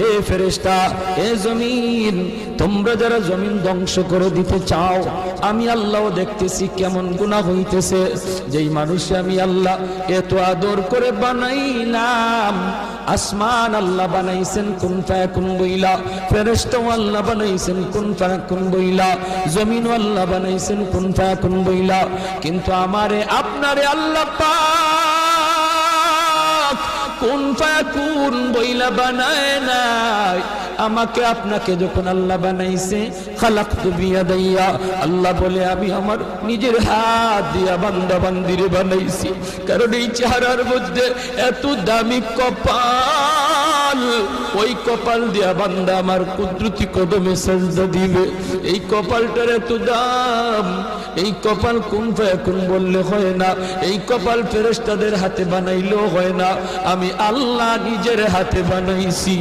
এ ফেরেশতা, এ জমিন, তোমরা যারা জমিন ধ্বংস করে দিতে চাও, আমি আল্লাহও দেখতেছি কেমন গুনাহ হইতেছে। যেই মানুষ আমি আল্লাহ এত আদর করে বানাইলাম, আসমান আল্লাহ বানাইছেন কুন ফায়াকুন বইলা, ফেরেশতা আল্লাহ বানাইছেন কুন ফায়াকুন বইলা, জমিন আল্লাহ বানাইছেন কুন ফায়াকুন বইলা, কিন্তু আমারে আপনারে আল্লাহ পাক কুন ফায়াকুন বইলা বানায় নাই। আমাকে আপনাকে যখন আল্লাহ বানাইছে, খালাকতু বিয়াদাইয়া, আল্লাহ বলে আমি আমার নিজের হাত দিয়া বান্দা বান্দিরে বানাইছি। কারণ এই চেহারার মধ্যে এত দামি কপাল, ওই কপাল দিয়া বান্দা আমার কুদরতি কদমে সাজদা দিবে। এই কপালটার এত দাম, এই কপাল কুন ফায়াকুন বললে হয় না, এই কপাল ফেরেশতাদের হাতে বানাইলেও হয় না, আমি আল্লাহ নিজের হাতে বানাইছি।